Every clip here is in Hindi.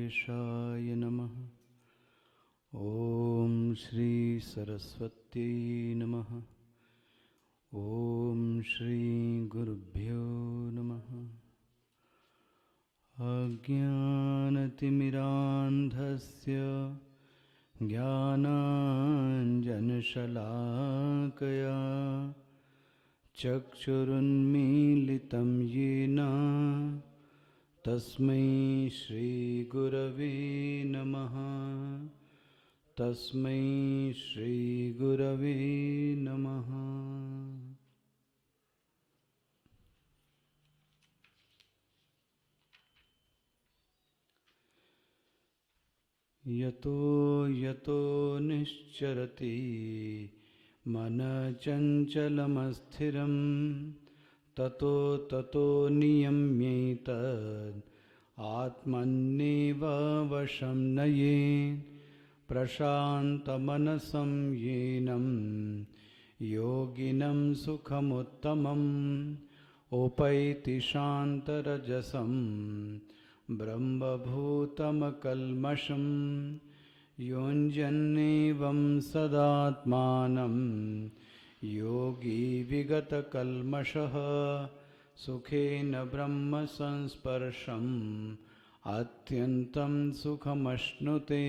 गणेशाय नमः। ओम श्री सरस्वती नमः। ओम श्री गुरुभ्यो नमः। अज्ञानतिमिरान्धस्य ज्ञानाञ्जनशलाकया चक्षुरुन्मीलितं येन तस्मै श्रीगुरवे नमः। तस्मै श्रीगुरवे नमः। यतो यतो निश्चरति मनचञ्चलमस्थिरं ततो ततो नियम्यैतद् आत्मन्नेव वशं नयेत्। प्रशान्तमनसं येनं योगिनं सुखमुत्तमम् उपैति शान्तरजसं ब्रह्मभूतमकल्मषं योऽञ्जन्नेवं सदात्मानं योगी विगतकल्मषः सुखेन ब्रह्मसंस्पर्शम् अत्यन्तं सुखमश्नुते।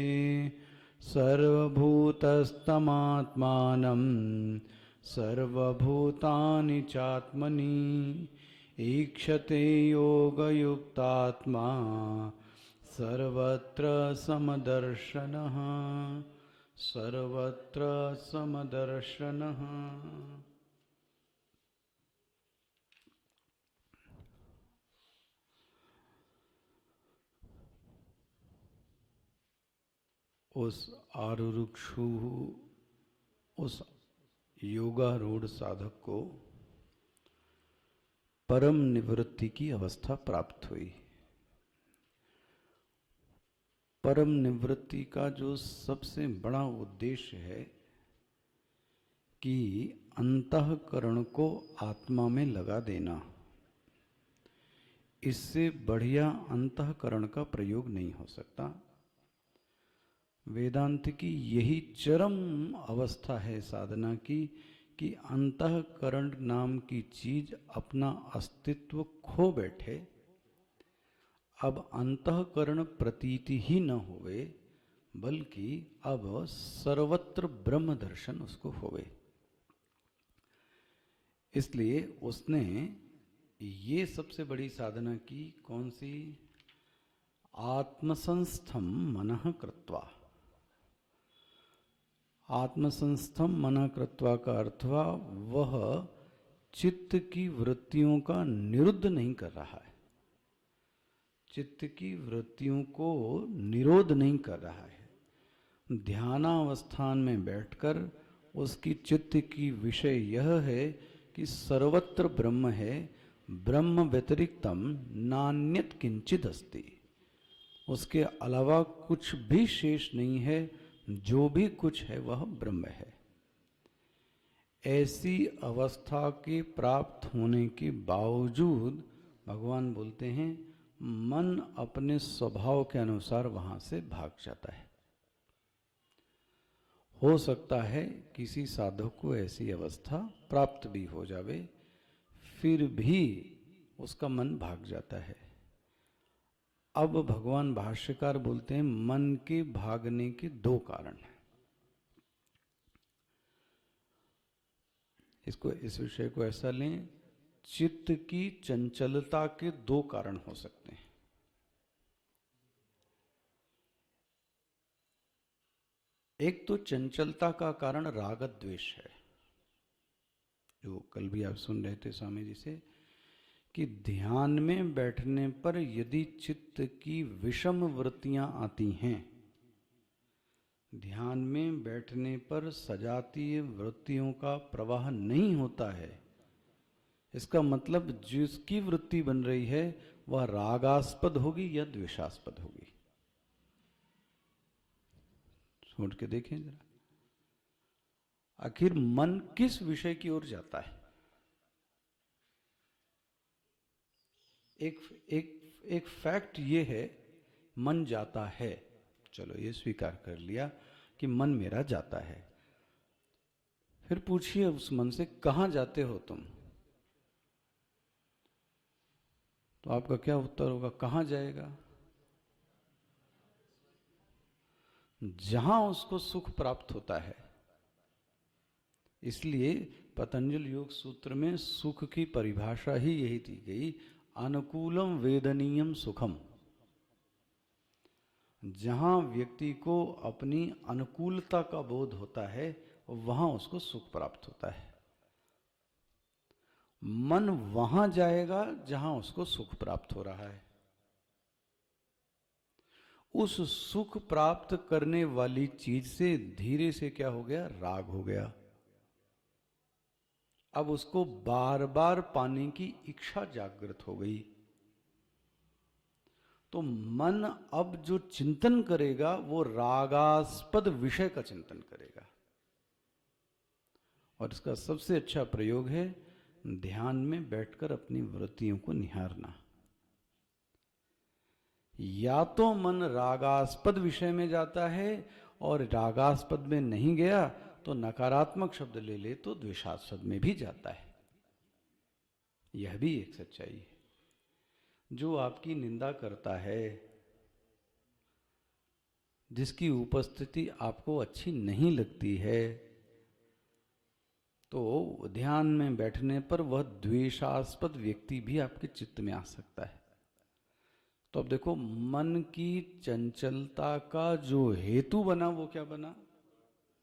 सर्वभूतस्थमात्मानं सर्वभूतानि चात्मनि ईक्षते योगयुक्तात्मा सर्वत्र समदर्शनः। सर्वत्र समदर्शनः। उस आरुरुक्षु उस योगारूढ़ साधक को परम निवृत्ति की अवस्था प्राप्त हुई। परम निवृत्ति का जो सबसे बड़ा उद्देश्य है कि अंतःकरण को आत्मा में लगा देना, इससे बढ़िया अंतःकरण का प्रयोग नहीं हो सकता। वेदांत की यही चरम अवस्था है साधना की कि अंतःकरण नाम की चीज अपना अस्तित्व खो बैठे। अब अंतःकरण प्रतीति ही न होवे, बल्कि अब सर्वत्र ब्रह्म दर्शन उसको होवे। इसलिए उसने ये सबसे बड़ी साधना की, कौन सी? आत्मसंस्थम मनः कृत्वा। आत्मसंस्थम मनः कृत्वा का अर्थ हुआ वह चित्त की वृत्तियों का निरुद्ध नहीं कर रहा है, चित्त की वृत्तियों को निरोध नहीं कर रहा है। ध्यानावस्थान में बैठकर उसकी चित्त की विषय यह है कि सर्वत्र ब्रह्म है, ब्रह्म व्यतिरिक्तम नान्यत किंचित अस्ति। उसके अलावा कुछ भी शेष नहीं है, जो भी कुछ है वह ब्रह्म है। ऐसी अवस्था के प्राप्त होने के बावजूद भगवान बोलते हैं मन अपने स्वभाव के अनुसार वहां से भाग जाता है। हो सकता है किसी साधक को ऐसी अवस्था प्राप्त भी हो जावे, फिर भी उसका मन भाग जाता है। अब भगवान भाष्यकार बोलते हैं मन के भागने के दो कारण हैं। इस विषय को ऐसा लें, चित्त की चंचलता के दो कारण हो सकते हैं। एक तो चंचलता का कारण राग द्वेष है, जो कल भी आप सुन रहे थे स्वामी जी से, कि ध्यान में बैठने पर यदि चित्त की विषम वृत्तियां आती हैं, ध्यान में बैठने पर सजातीय वृत्तियों का प्रवाह नहीं होता है, इसका मतलब जिसकी वृत्ति बन रही है वह रागास्पद होगी या द्वेषास्पद होगी। सोच के देखें जरा, आखिर मन किस विषय की ओर जाता है? एक फैक्ट ये है मन जाता है, चलो ये स्वीकार कर लिया कि मन मेरा जाता है। फिर पूछिए उस मन से, कहां जाते हो तुम? तो आपका क्या उत्तर होगा? कहां जाएगा? जहां उसको सुख प्राप्त होता है। इसलिए पतंजल योग सूत्र में सुख की परिभाषा ही यही दी गई, अनुकूलम वेदनीयम सुखम। जहां व्यक्ति को अपनी अनुकूलता का बोध होता है वहां उसको सुख प्राप्त होता है। मन वहां जाएगा जहां उसको सुख प्राप्त हो रहा है। उस सुख प्राप्त करने वाली चीज से धीरे से क्या हो गया? राग हो गया। अब उसको बार बार पाने की इच्छा जागृत हो गई। तो मन अब जो चिंतन करेगा वो रागास्पद विषय का चिंतन करेगा। और इसका सबसे अच्छा प्रयोग है ध्यान में बैठकर अपनी वृत्तियों को निहारना। या तो मन रागास्पद विषय में जाता है और रागास्पद में नहीं गया तो नकारात्मक शब्द ले ले तो द्वेषास्पद में भी जाता है। यह भी एक सच्चाई है। जो आपकी निंदा करता है, जिसकी उपस्थिति आपको अच्छी नहीं लगती है, तो ध्यान में बैठने पर वह द्वेषास्पद व्यक्ति भी आपके चित्त में आ सकता है। तो अब देखो, मन की चंचलता का जो हेतु बना वो क्या बना?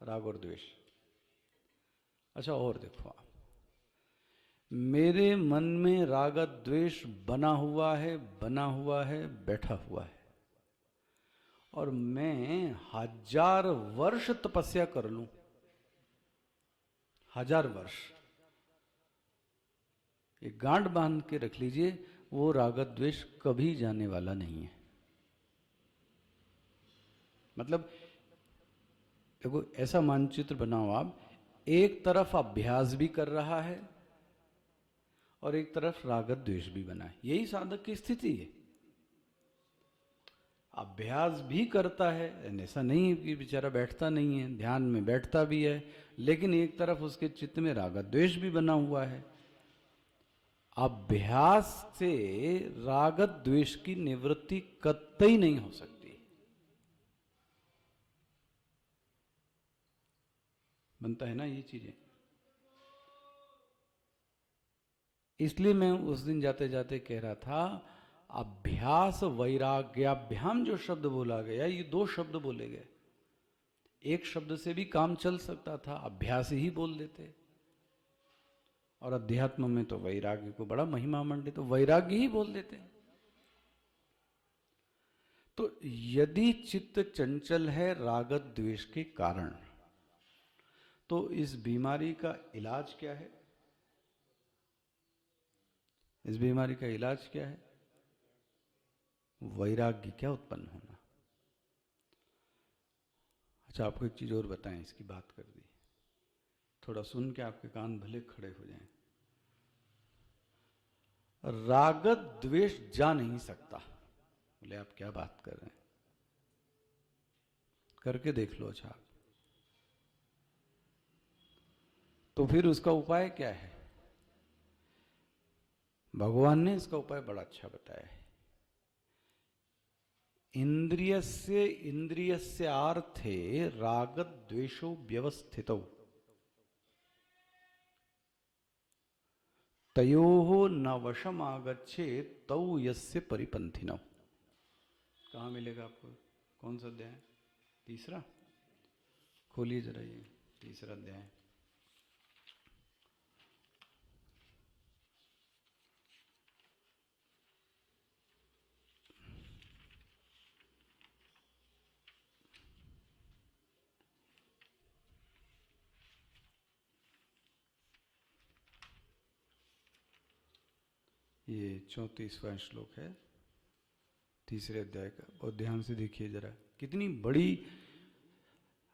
राग और द्वेष। अच्छा, और देखो आप, मेरे मन में राग द्वेष बना हुआ है, बैठा हुआ है, और मैं 1000 वर्ष तपस्या कर लूं, 1000 वर्ष, एक गांठ बांध के रख लीजिए, वो राग द्वेष कभी जाने वाला नहीं है। मतलब देखो, ऐसा मानचित्र बनाओ आप, एक तरफ अभ्यास भी कर रहा है और एक तरफ राग द्वेष भी बना है। यही साधक की स्थिति है। अभ्यास भी करता है, ऐसा नहीं है कि बेचारा बैठता नहीं है, ध्यान में बैठता भी है, लेकिन एक तरफ उसके चित्त में राग द्वेष भी बना हुआ है। अभ्यास से राग द्वेष की निवृत्ति कतई नहीं हो सकती। बनता है ना ये चीजें। इसलिए मैं उस दिन जाते जाते कह रहा था, अभ्यास वैराग्याभ्याम जो शब्द बोला गया, ये 2 शब्द बोले गए। एक शब्द से भी काम चल सकता था, अभ्यास ही बोल देते। और अध्यात्म में तो वैराग्य को बड़ा महिमा मंडित, तो वैराग्य ही बोल देते। तो यदि चित्त चंचल है राग द्वेष के कारण, तो इस बीमारी का इलाज क्या है? इस बीमारी का इलाज क्या है? वैराग्य क्या उत्पन्न होना। अच्छा, आपको एक चीज और बताएं, इसकी बात कर दी, थोड़ा सुन के आपके कान भले खड़े हो जाएं। राग द्वेष जा नहीं सकता। बोले आप क्या बात कर रहे हैं? करके देख लो। अच्छा, तो फिर उसका उपाय क्या है? भगवान ने इसका उपाय बड़ा अच्छा बताया है। इंद्रियस्य आर्थे राग द्वेषो व्यवस्थितौ तयोः न वशम आगच्छेत् तौ यस्य परिपंथिनौ। कहाँ मिलेगा आपको? कौन सा अध्याय? तीसरा। खोलिए जरा ये तीसरा अध्याय। ये 34वां श्लोक है तीसरे अध्याय का। और ध्यान से देखिए जरा, कितनी बड़ी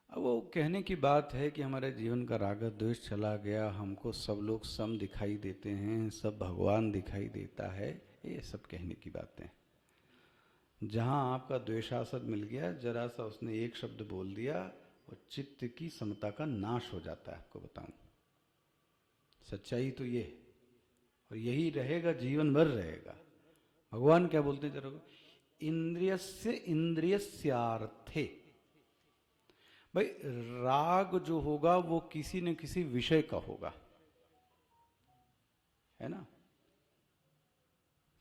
वो कहने की बात है कि हमारे जीवन का राग द्वेष चला गया, हमको सब लोग सम दिखाई देते हैं, सब भगवान दिखाई देता है, ये सब कहने की बातें। जहां आपका द्वेषासद मिल गया, जरा सा उसने एक शब्द बोल दिया और चित्त की समता का नाश हो जाता है। आपको बताऊं, सच्चाई तो ये है, और यही रहेगा, जीवन भर रहेगा। भगवान क्या बोलते हैं, जरा इंद्रियस्य इंद्रियस्यार्थे। भाई राग जो होगा वो किसी न किसी विषय का होगा, है ना,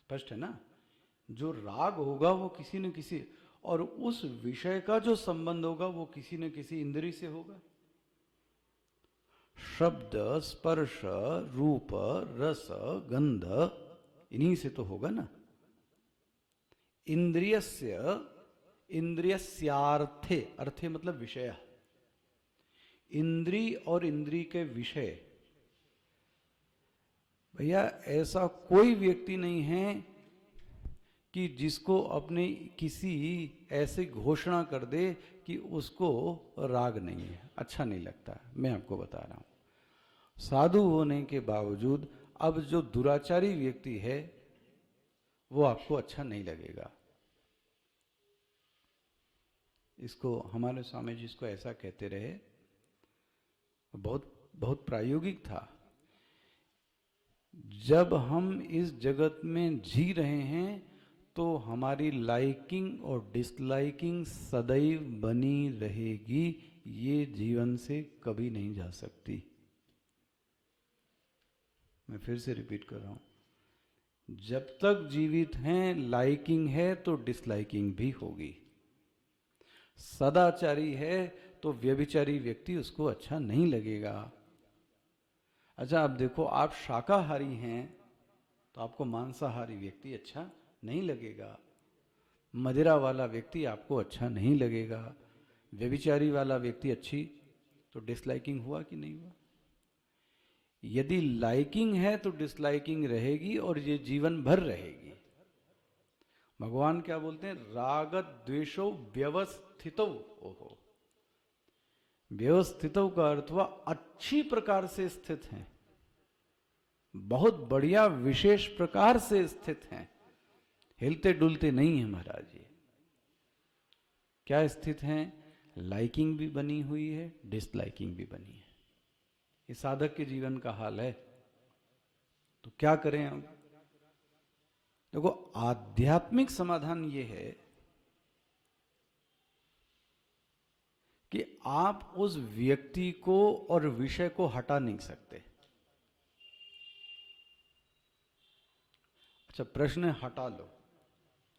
स्पष्ट है ना। जो राग होगा वो किसी न किसी, और उस विषय का जो संबंध होगा वो किसी न किसी इंद्रिय से होगा। शब्द, स्पर्श, रूप, रस, गंध, इन्हीं से तो होगा ना। इंद्रियस्य इंद्रियस्यार्थे, अर्थे मतलब विषय। इंद्री और इंद्री के विषय, भैया ऐसा कोई व्यक्ति नहीं है कि जिसको अपने किसी ऐसी घोषणा कर दे कि उसको राग नहीं है, अच्छा नहीं लगता। मैं आपको बता रहा हूं, साधु होने के बावजूद अब जो दुराचारी व्यक्ति है वो आपको अच्छा नहीं लगेगा। इसको हमारे स्वामी जी इसको ऐसा कहते रहे, बहुत बहुत प्रायोगिक था। जब हम इस जगत में जी रहे हैं तो हमारी लाइकिंग और डिसलाइकिंग सदैव बनी रहेगी, ये जीवन से कभी नहीं जा सकती। मैं फिर से रिपीट कर रहा हूं, जब तक जीवित हैं लाइकिंग है तो डिसलाइकिंग भी होगी। सदाचारी है तो व्यभिचारी व्यक्ति उसको अच्छा नहीं लगेगा। अच्छा, अब देखो, आप शाकाहारी हैं तो आपको मांसाहारी व्यक्ति अच्छा नहीं लगेगा, मदिरा वाला व्यक्ति आपको अच्छा नहीं लगेगा, व्यभिचारी वाला व्यक्ति अच्छी, तो डिसलाइकिंग हुआ कि नहीं हुआ। यदि लाइकिंग है तो डिसलाइकिंग रहेगी और ये जीवन भर रहेगी। भगवान क्या बोलते हैं, राग द्वेषो व्यवस्थितो। ओहो, व्यवस्थितो का अर्थ हुआ अच्छी प्रकार से स्थित हैं, बहुत बढ़िया विशेष प्रकार से स्थित हैं, हिलते डुलते नहीं है महाराज जी। क्या स्थित हैं, लाइकिंग भी बनी हुई है, डिसलाइकिंग भी बनी है। ये साधक के जीवन का हाल है। तो क्या करें हम? देखो, आध्यात्मिक समाधान ये है कि आप उस व्यक्ति को और विषय को हटा नहीं सकते। अच्छा, प्रश्न है हटा लो।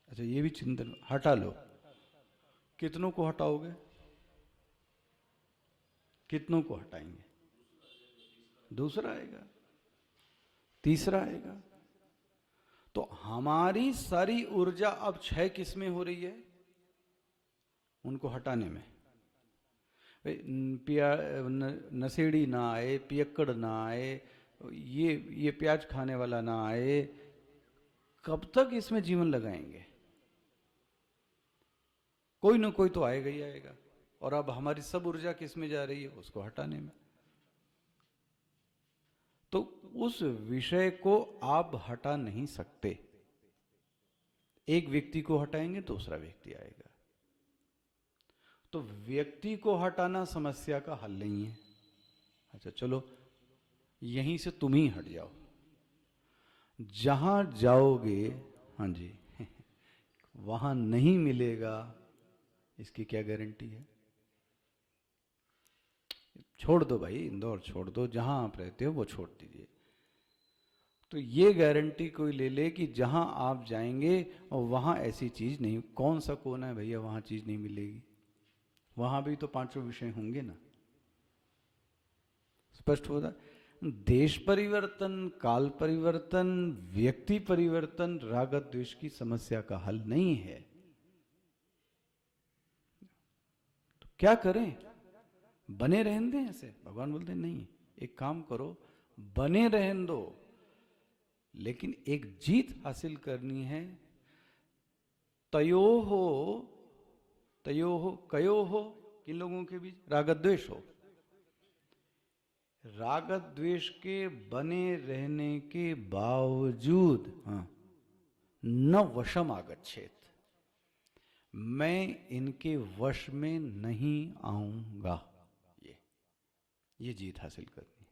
अच्छा, ये भी चिंतन, हटा लो, कितनों को हटाओगे, कितनों को हटाएंगे? दूसरा आएगा, तीसरा आएगा। तो हमारी सारी ऊर्जा अब क्षय किस में हो रही है? उनको हटाने में। नशेड़ी ना आए, पियक्कड़ ना आए, ये प्याज खाने वाला ना आए, कब तक इसमें जीवन लगाएंगे? कोई ना कोई तो आएगा ही आएगा। और अब हमारी सब ऊर्जा किस में जा रही है? उसको हटाने में। तो उस विषय को आप हटा नहीं सकते। एक व्यक्ति को हटाएंगे, दूसरा व्यक्ति आएगा। तो व्यक्ति को हटाना समस्या का हल नहीं है। अच्छा चलो, यहीं से तुम ही हट जाओ, जहां जाओगे, हाँ जी, वहां नहीं मिलेगा, इसकी क्या गारंटी है? छोड़ दो भाई, इंदौर छोड़ दो, जहां आप रहते हो वो छोड़ दीजिए। तो ये गारंटी कोई ले ले कि जहां आप जाएंगे और वहां ऐसी चीज नहीं, कौन सा कोना है भैया वहां चीज नहीं मिलेगी? वहां भी तो पांचों विषय होंगे ना। स्पष्ट होता, देश परिवर्तन, काल परिवर्तन, व्यक्ति परिवर्तन राग द्वेष की समस्या का हल नहीं है। तो क्या करें? बने रहने दें ऐसे? भगवान बोलते हैं नहीं, एक काम करो, बने रहने दो, लेकिन एक जीत हासिल करनी है। तयो हो कयो हो, किन लोगों के बीच? राग द्वेष हो। राग द्वेष के बने रहने के बावजूद, हाँ, न वशम आगच्छेत, मैं इनके वश में नहीं आऊंगा, ये जीत हासिल करनी।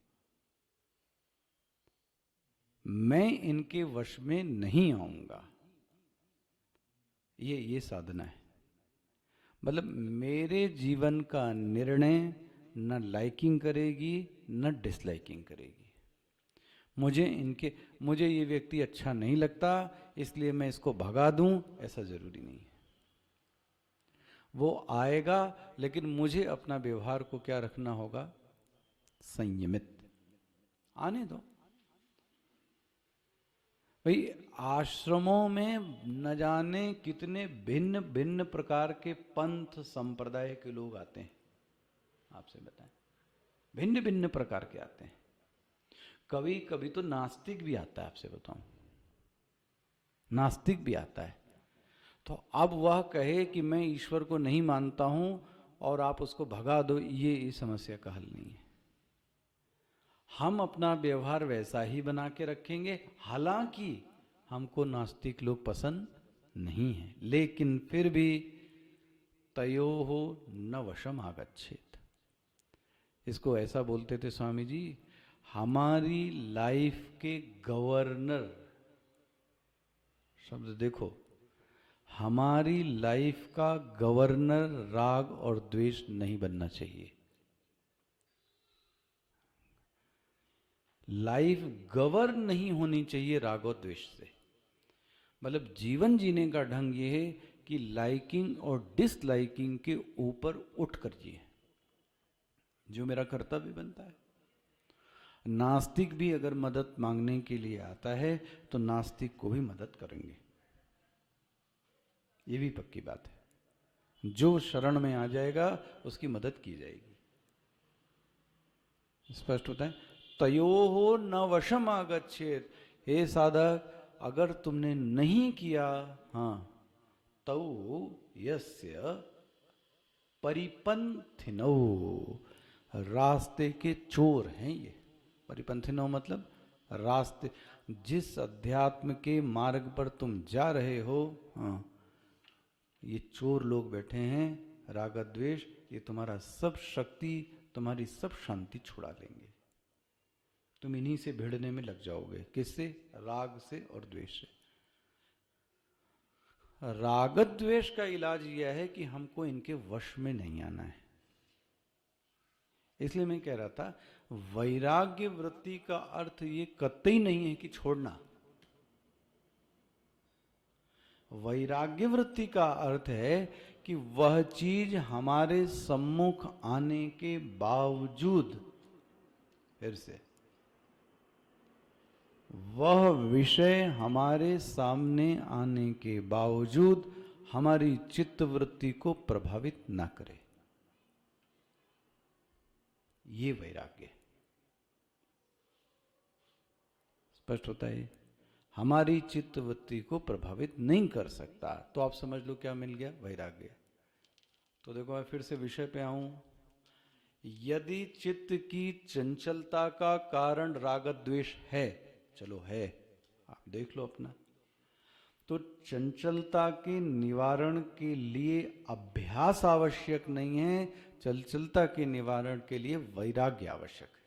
मैं इनके वश में नहीं आऊंगा, ये साधना है। मतलब मेरे जीवन का निर्णय न लाइकिंग करेगी न डिसलाइकिंग करेगी। मुझे ये व्यक्ति अच्छा नहीं लगता इसलिए मैं इसको भगा दूं, ऐसा जरूरी नहीं है। वो आएगा लेकिन मुझे अपना व्यवहार को क्या रखना होगा, संयमित। आने दो भाई। आश्रमों में न जाने कितने भिन्न भिन्न प्रकार के पंथ संप्रदाय के लोग आते हैं, आपसे बताएं, भिन्न भिन्न प्रकार के आते हैं। कभी कभी तो नास्तिक भी आता है, आपसे बताऊं, नास्तिक भी आता है। तो अब वह कहे कि मैं ईश्वर को नहीं मानता हूं और आप उसको भगा दो, ये समस्या का हल नहीं है। हम अपना व्यवहार वैसा ही बना के रखेंगे। हालांकि हमको नास्तिक लोग पसंद नहीं है, लेकिन फिर भी तयोः न वशम आगच्छेत। इसको ऐसा बोलते थे स्वामी जी, हमारी लाइफ के गवर्नर, शब्द देखो, हमारी लाइफ का गवर्नर राग और द्वेष नहीं बनना चाहिए। लाइफ गवर्न नहीं होनी चाहिए राग और द्वेष से। मतलब जीवन जीने का ढंग ये है कि लाइकिंग और डिसलाइकिंग के ऊपर उठ कर जिए, जो मेरा कर्तव्य बनता है। नास्तिक भी अगर मदद मांगने के लिए आता है तो नास्तिक को भी मदद करेंगे, ये भी पक्की बात है। जो शरण में आ जाएगा उसकी मदद की जाएगी। स्पष्ट होता है। तयोः न वशम आगच्छेत। हे साधक, अगर तुमने नहीं किया, हाँ, तौ यस्य परिपंथिनो, रास्ते के चोर हैं ये। परिपंथिनो मतलब रास्ते, जिस अध्यात्म के मार्ग पर तुम जा रहे हो, हाँ, ये चोर लोग बैठे हैं, राग द्वेष, ये तुम्हारा सब शक्ति, तुम्हारी सब शांति छुड़ा लेंगे। तुम इन्हीं से भिड़ने में लग जाओगे। किससे? राग से और द्वेष से। राग द्वेष का इलाज यह है कि हमको इनके वश में नहीं आना है। इसलिए मैं कह रहा था, वैराग्य वृत्ति का अर्थ ये कतई नहीं है कि छोड़ना। वैराग्य वृत्ति का अर्थ है कि वह चीज हमारे सम्मुख आने के बावजूद, फिर से वह विषय हमारे सामने आने के बावजूद हमारी चित्त वृत्ति को प्रभावित ना करे, ये वैराग्य। स्पष्ट होता है? हमारी चित्त वृत्ति को प्रभावित नहीं कर सकता, तो आप समझ लो क्या मिल गया, वैराग्य। तो देखो मैं फिर से विषय पे आऊं। यदि चित्त की चंचलता का कारण राग द्वेष है, चलो है, आप देख लो अपना, तो चंचलता के निवारण के लिए अभ्यास आवश्यक नहीं है, चंचलता के निवारण के लिए वैराग्य आवश्यक है।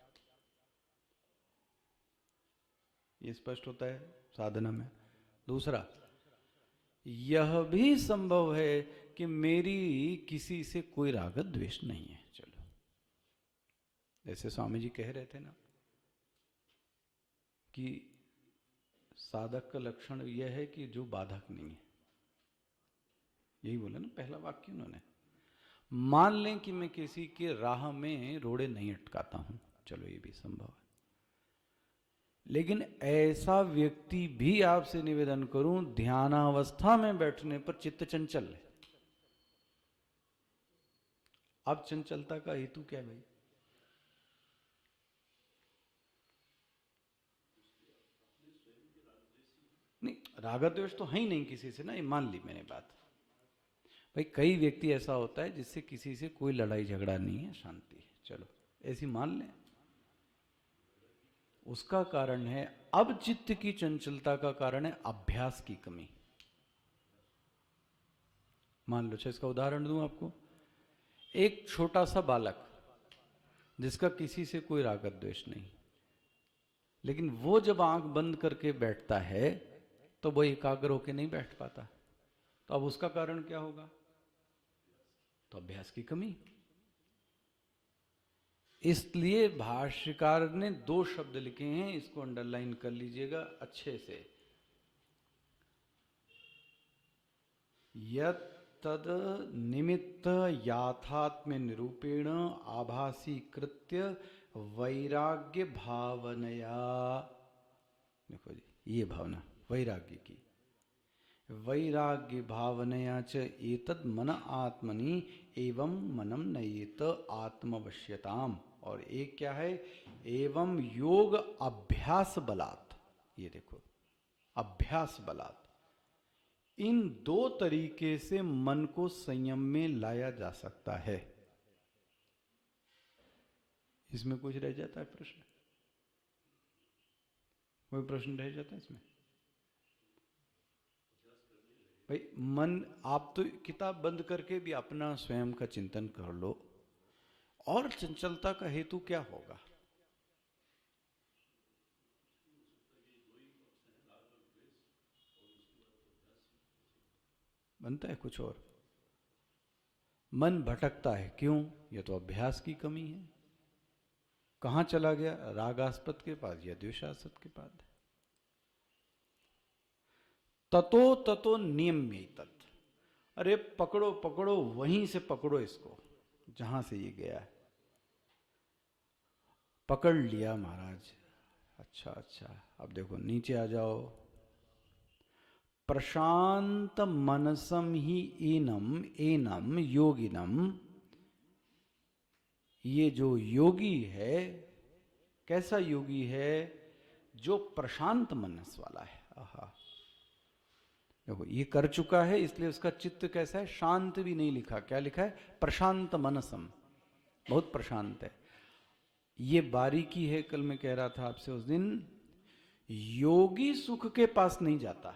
ये स्पष्ट होता है साधना में। दूसरा, यह भी संभव है कि मेरी किसी से कोई राग द्वेष नहीं है। चलो, जैसे स्वामी जी कह रहे थे ना कि साधक का लक्षण यह है कि जो बाधक नहीं है, यही बोला ना पहला वाक्य उन्होंने। मान लें कि मैं किसी के राह में रोड़े नहीं अटकाता हूं, चलो ये भी संभव है, लेकिन ऐसा व्यक्ति भी आपसे निवेदन करूं, ध्यानावस्था में बैठने पर चित्त चंचल है। अब चंचलता का हेतु क्या है भाई? नहीं, राग द्वेष तो है ही नहीं किसी से ना, ये मान ली मैंने बात। भाई कई व्यक्ति ऐसा होता है जिससे किसी से कोई लड़ाई झगड़ा नहीं है, शांति है, चलो ऐसी मान लें। उसका कारण है, अब चित्त की चंचलता का कारण है अभ्यास की कमी। मान लो, इसका उदाहरण दूं आपको। एक छोटा सा बालक जिसका किसी से कोई राग द्वेष नहीं, लेकिन वो जब आंख बंद करके बैठता है तो वो एकाग्र होकर नहीं बैठ पाता। तो अब उसका कारण क्या होगा? तो अभ्यास की कमी। इसलिए भाष्यकार ने 2 शब्द लिखे हैं, इसको अंडरलाइन कर लीजिएगा अच्छे से। यत् तद निमित्त याथात्म्य निरूपेण आभासी कृत्य वैराग्य भावनया। देखो जी, ये भावना वैराग्य की। वैराग्य भावनया च एतद मन आत्मनि एवं मनम नयेत आत्मवश्यताम। और एक क्या है? एवं योग अभ्यास बलात्। ये देखो, अभ्यास बलात्। इन 2 तरीके से मन को संयम में लाया जा सकता है। इसमें कुछ रह जाता है प्रश्न? कोई प्रश्न रह जाता है इसमें? भाई मन, आप तो किताब बंद करके भी अपना स्वयं का चिंतन कर लो। और चंचलता का हेतु क्या होगा? बनता है कुछ और। मन भटकता है, क्यों? यह तो अभ्यास की कमी है। कहां चला गया? रागास्पद के पास या द्वेषास्पद के पास। ततो ततो नियम्य तत्। अरे पकड़ो पकड़ो, वहीं से पकड़ो इसको जहां से ये गया है। पकड़ लिया महाराज। अच्छा अच्छा, अब देखो नीचे आ जाओ। प्रशांत मनसम ही एनम एनम योगिनम। ये जो योगी है, कैसा योगी है? जो प्रशांत मनस वाला है। आहा, देखो ये कर चुका है, इसलिए उसका चित्त कैसा है? शांत भी नहीं लिखा, क्या लिखा है? प्रशांत मनसम, बहुत प्रशांत है। ये बारीकी है। कल मैं कह रहा था आपसे उस दिन, योगी सुख के पास नहीं जाता।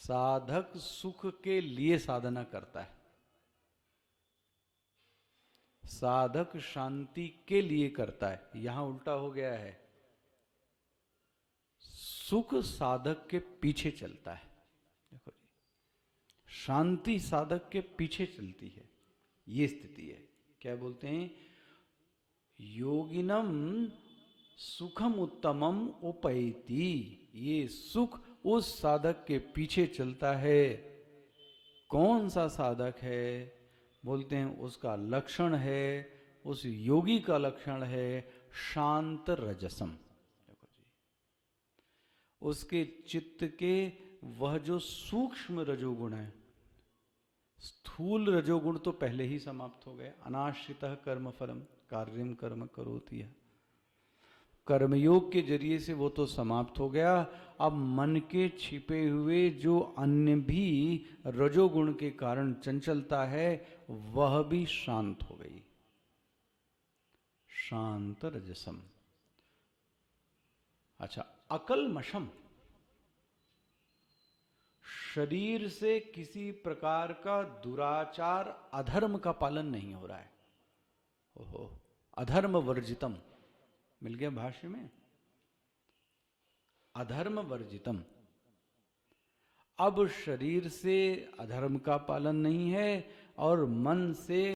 साधक सुख के लिए साधना करता है। साधक शांति के लिए करता है। यहां उल्टा हो गया है। सुख साधक के पीछे चलता है। देखो जी, शांति साधक के पीछे चलती है। ये स्थिति है। क्या बोलते हैं? योगिनम सुखम उत्तमम उपैति। ये सुख उस साधक के पीछे चलता है। कौन सा साधक है? बोलते हैं उसका लक्षण है, उस योगी का लक्षण है शांत रजसम। देखो जी, उसके चित्त के वह जो सूक्ष्म रजोगुण है, स्थूल रजोगुण तो पहले ही समाप्त हो गए। अनाश्रितः कर्म फलम कार्यम कर्म करोति यः। कर्मयोग के जरिए से वो तो समाप्त हो गया। अब मन के छिपे हुए जो अन्य भी रजोगुण के कारण चंचलता है, वह भी शांत हो गई। शांत रजसम। अच्छा, अकलमशम। शरीर से किसी प्रकार का दुराचार अधर्म का पालन नहीं हो रहा है। ओहो, अधर्म वर्जितम मिल गया भाष्य में। अधर्म वर्जितम। अब शरीर से अधर्म का पालन नहीं है और मन से